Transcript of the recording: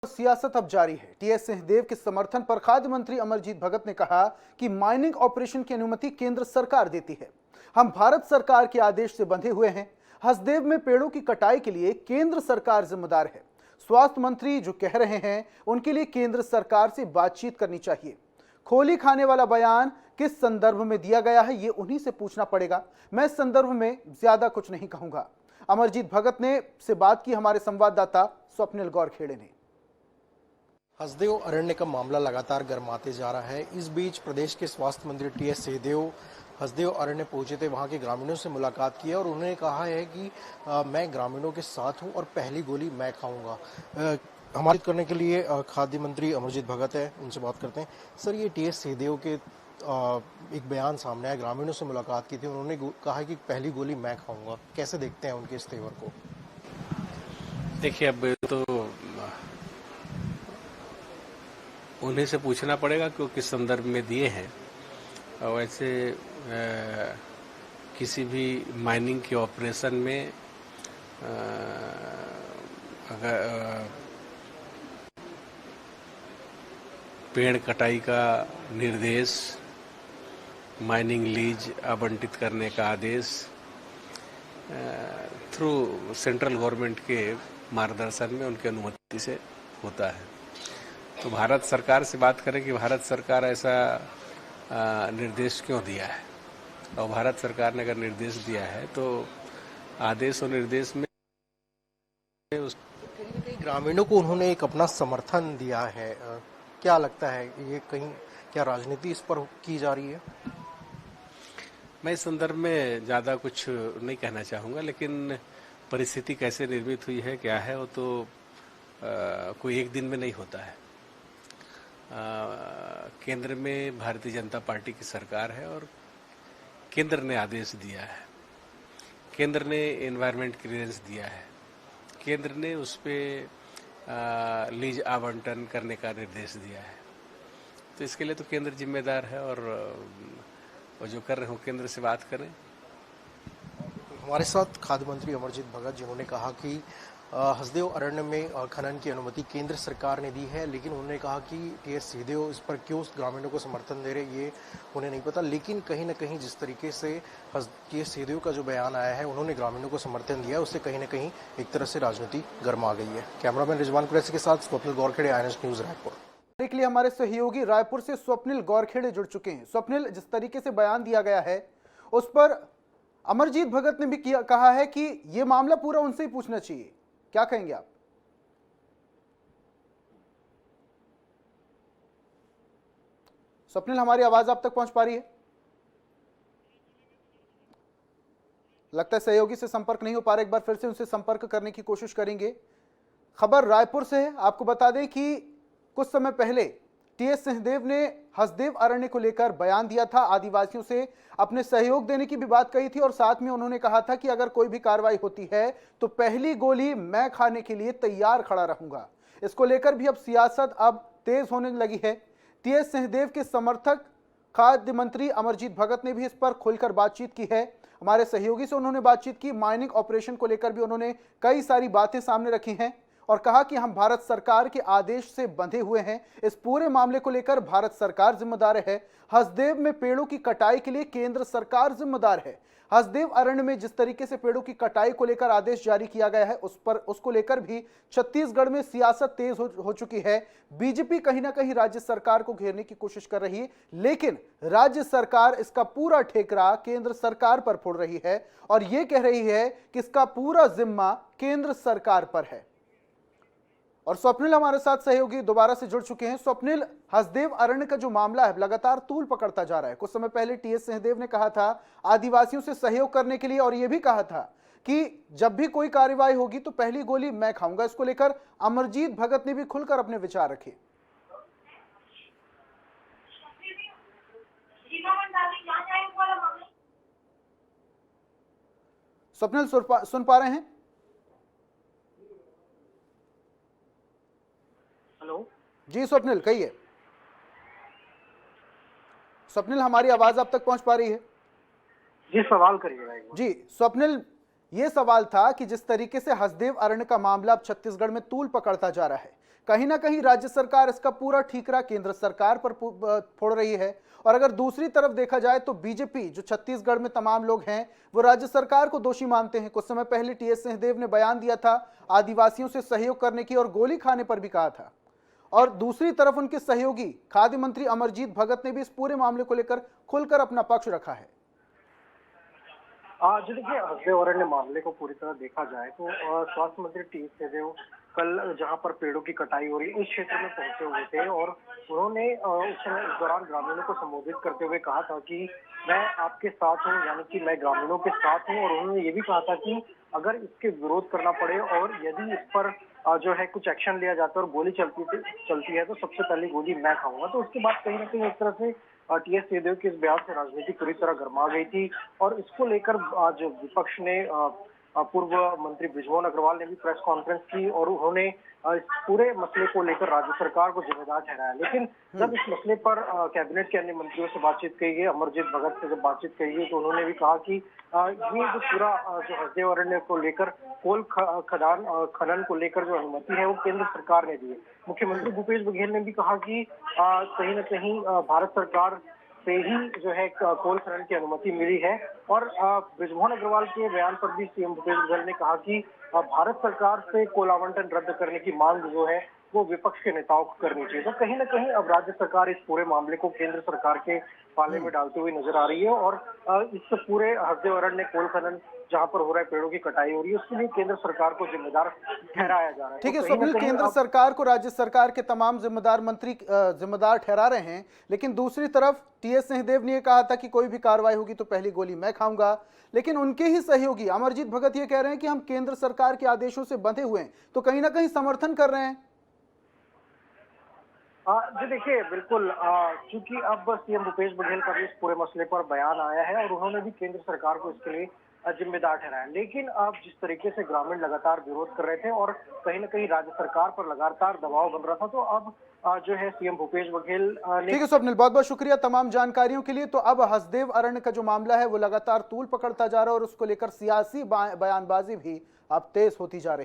सियासत अब जारी है। टीएस सिंहदेव के समर्थन पर खाद्य मंत्री अमरजीत भगत ने कहा कि माइनिंग ऑपरेशन की अनुमति केंद्र सरकार देती है। हम भारत सरकार के आदेश से बंधे हुए हैं। हसदेव में पेड़ों की कटाई के लिए केंद्र सरकार जिम्मेदार है। स्वास्थ्य मंत्री जो कह रहे हैं उनके लिए केंद्र सरकार से बातचीत करनी चाहिए। खोली खाने वाला बयान किस संदर्भ में दिया गया है ये उन्हीं से पूछना पड़ेगा। मैं इस संदर्भ में ज्यादा कुछ नहीं कहूंगा। अमरजीत भगत ने से बात की हमारे संवाददाता स्वप्निल गौरखेड़े ने। हसदेव अरण्य का मामला लगातार गर्माते जा रहा है। इस बीच प्रदेश के स्वास्थ्य मंत्री टीएस सिंहदेव हसदेव अरण्य पहुंचे थे, वहां के ग्रामीणों से मुलाकात की और उन्होंने कहा है कि मैं ग्रामीणों के साथ हूं और पहली गोली मैं खाऊंगा। हमारी करने के लिए खाद्य मंत्री अमरजीत भगत है, उनसे बात करते हैं। सर, ये टीएस सिंहदेव के एक बयान सामने आया, ग्रामीणों से मुलाकात की थी, उन्होंने कहा कि पहली गोली मैं खाऊंगा। कैसे देखते हैं उनके इस तेवर को? देखिए, अब तो उन्हीं से पूछना पड़ेगा कि वो किस संदर्भ में दिए हैं। और वैसे किसी भी माइनिंग के ऑपरेशन में अगर पेड़ कटाई का निर्देश, माइनिंग लीज आवंटित करने का आदेश थ्रू सेंट्रल गवर्नमेंट के मार्गदर्शन में उनकी अनुमति से होता है। तो भारत सरकार से बात करें कि भारत सरकार ऐसा निर्देश क्यों दिया है, और भारत सरकार ने अगर निर्देश दिया है तो आदेश और निर्देश में कहीं ग्रामीणों को उन्होंने एक अपना समर्थन दिया है। क्या लगता है ये कहीं क्या राजनीति इस पर की जा रही है? मैं इस संदर्भ में ज़्यादा कुछ नहीं कहना चाहूँगा, लेकिन परिस्थिति कैसे निर्मित हुई है, क्या है, वो तो कोई एक दिन में नहीं होता है। केंद्र में भारतीय जनता पार्टी की सरकार है और केंद्र ने आदेश दिया है, केंद्र ने एनवायरनमेंट क्लियरेंस दिया है, केंद्र ने उस पर लीज आवंटन करने का निर्देश दिया है। तो इसके लिए तो केंद्र जिम्मेदार है और वो जो कर रहे हो केंद्र से बात करें। हमारे साथ खाद्य मंत्री अमरजीत भगत, जिन्होंने कहा कि हसदेव अरण्य में खनन की अनुमति केंद्र सरकार ने दी है, लेकिन उन्होंने कहा कि टीएस सिंहदेव इस पर क्यों ग्रामीणों को समर्थन दे रहे ये उन्हें नहीं पता। लेकिन कहीं ना कहीं जिस तरीके से टीएस सिंहदेव का जो बयान आया है, उन्होंने ग्रामीणों को समर्थन दिया, उससे कहीं ना कहीं एक तरह से राजनीति गर्मा गई है। कैमरामैन रिजवान कुरैशी के साथ स्वप्निल गौरखेड़े, INS न्यूज, रायपुर। के लिए हमारे सहयोगी रायपुर से स्वप्निल गौरखेड़े जुड़ चुके हैं। स्वप्निल, जिस तरीके से बयान दिया गया है उस पर अमरजीत भगत ने भी कहा है कि यह मामला पूरा उनसे ही पूछना चाहिए, क्या कहेंगे आप? स्वप्निल, हमारी आवाज आप तक पहुंच पा रही है? लगता है सहयोगी से संपर्क नहीं हो पा रहा। एक बार फिर से उनसे संपर्क करने की कोशिश करेंगे। खबर रायपुर से है। आपको बता दें कि कुछ समय पहले टीएस सिंहदेव ने हसदेव अरण्य को लेकर बयान दिया था, आदिवासियों से अपने सहयोग देने की भी बात कही थी और साथ में उन्होंने कहा था कि अगर कोई भी कार्रवाई होती है तो पहली गोली मैं खाने के लिए तैयार खड़ा रहूंगा। इसको लेकर भी अब सियासत अब तेज होने लगी है। टीएस सिंहदेव के समर्थक खाद्य मंत्री अमरजीत भगत ने भी इस पर खुलकर बातचीत की है। हमारे सहयोगी से उन्होंने बातचीत की। माइनिंग ऑपरेशन को लेकर भी उन्होंने कई सारी बातें सामने रखी हैं और कहा कि हम भारत सरकार के आदेश से बंधे हुए हैं। इस पूरे मामले को लेकर भारत सरकार जिम्मेदार है। हसदेव में पेड़ों की कटाई के लिए केंद्र सरकार जिम्मेदार है। हसदेव अरण्य में जिस तरीके से पेड़ों की कटाई को लेकर आदेश जारी किया गया है उसको लेकर भी छत्तीसगढ़ में सियासत तेज हो चुकी है। बीजेपी कहीं ना कहीं राज्य सरकार को घेरने की कोशिश कर रही है, लेकिन राज्य सरकार इसका पूरा ठेकरा केंद्र सरकार पर फोड़ रही है और यह कह रही है कि इसका पूरा जिम्मा केंद्र सरकार पर है। और स्वप्निल हमारे साथ सहयोगी दोबारा से जुड़ चुके हैं। स्वप्निल, हसदेव अरण्य का जो मामला है लगातार तूल पकड़ता जा रहा है। कुछ समय पहले टीएस सिंहदेव ने कहा था आदिवासियों से सहयोग करने के लिए और यह भी कहा था कि जब भी कोई कार्रवाई होगी तो पहली गोली मैं खाऊंगा। इसको लेकर अमरजीत भगत ने भी खुलकर अपने विचार रखे। स्वप्निल, सुन पा रहे हैं? हेलो जी स्वप्निल, कहिए। स्वप्निल, हमारी आवाज आप तक पहुंच पा रही है? जी, सवाल करिएगा। जी स्वप्निल, ये सवाल था कि जिस तरीके से हसदेव अरण्य का मामला अब छत्तीसगढ़ में तूल पकड़ता जा रहा है, कहीं ना कहीं राज्य सरकार इसका पूरा ठीकरा केंद्र सरकार पर फोड़ रही है। और अगर दूसरी तरफ देखा जाए तो बीजेपी जो छत्तीसगढ़ में तमाम लोग हैं वो राज्य सरकार को दोषी मानते हैं। कुछ समय पहले टीएस सिंहदेव ने बयान दिया था आदिवासियों से सहयोग करने की और गोली खाने पर भी कहा था। और दूसरी तरफ उनके सहयोगी खाद्य मंत्री अमरजीत भगत ने भी इस पूरे मामले को लेकर खुलकर अपना पक्ष रखा है। जो देखिए, हसदेव अरण्य मामले को पूरी तरह देखा जाए तो स्वास्थ्य मंत्री टीएस सिंहदेव कल जहां पर पेड़ों की कटाई हो रही है उस क्षेत्र में पहुंचे हुए थे और उन्होंने उस दौरान ग्रामीणों को संबोधित करते हुए कहा था कि मैं आपके साथ हूं, यानी कि मैं ग्रामीणों के साथ हूं। और उन्होंने ये भी कहा था कि अगर इसके विरोध करना पड़े और यदि इस पर जो है कुछ एक्शन लिया जाता है और गोली चलती है तो सबसे पहले गोली मैं खाऊंगा। तो उसके बाद कहीं ना कहीं एक तरह से टीएस सिंहदेव के इस बयान से राजनीति पूरी तरह गर्मा गई थी और इसको लेकर आज विपक्ष ने पूर्व मंत्री बृजमोहन अग्रवाल ने भी प्रेस कॉन्फ्रेंस की और उन्होंने इस पूरे मसले को लेकर राज्य सरकार को जिम्मेदार ठहराया। लेकिन जब इस मसले पर कैबिनेट के अन्य मंत्रियों से बातचीत कही गई, अमरजीत भगत से जब बातचीत कही गई तो उन्होंने भी कहा कि ये जो पूरा जो हसदेव अरण्य को लेकर कोल खदान खनन को लेकर जो अनुमति है वो केंद्र सरकार ने दी है। मुख्यमंत्री भूपेश बघेल ने भी कहा कि कहीं न कहीं भारत सरकार से ही जो है कोल खनन की अनुमति मिली है। और बृजमोहन अग्रवाल के बयान पर भी सीएम भूपेश बघेल ने कहा कि भारत सरकार से कोल आवंटन रद्द करने की मांग जो है वो विपक्ष के नेताओं को करनी चाहिए। तो कहीं ना कहीं अब राज्य सरकार इस पूरे मामले को केंद्र सरकार के पाले में डालते हुए नजर आ रही है और इस पूरे हसदेव अरण्य कोल खनन जहां पर हो रहा है, पेड़ों की कटाई हो रही है, उसके लिए केंद्र सरकार को जिम्मेदार ठहराया जा रहा है। ठीक है तो स्वप्निल, केंद्र सरकार को राज्य सरकार के तमाम जिम्मेदार मंत्री जिम्मेदार ठहरा रहे हैं, लेकिन दूसरी तरफ टीएस सिंहदेव ने कहा था कि कोई भी कार्रवाई होगी तो पहली गोली मैं खाऊंगा। लेकिन उनके ही सहयोगी अमरजीत भगत ये कह रहे हैं कि हम केंद्र सरकार के आदेशों से बंधे हुए हैं, तो कहीं ना कहीं समर्थन कर रहे हैं। जी देखिए, बिल्कुल क्योंकि अब सीएम भूपेश बघेल का भी इस पूरे मसले पर बयान आया है और उन्होंने भी केंद्र सरकार को इसके लिए जिम्मेदार ठहराया। लेकिन अब जिस तरीके से ग्रामीण लगातार विरोध कर रहे थे और कहीं ना कहीं राज्य सरकार पर लगातार दबाव बन रहा था, तो अब जो है सीएम भूपेश बघेल ने। ठीक है स्वप्निल, बहुत बहुत शुक्रिया तमाम जानकारियों के लिए। तो अब हसदेव अरण्य का जो मामला है वो लगातार तूल पकड़ता जा रहा है और उसको लेकर सियासी बयानबाजी भी अब तेज होती जा रही है।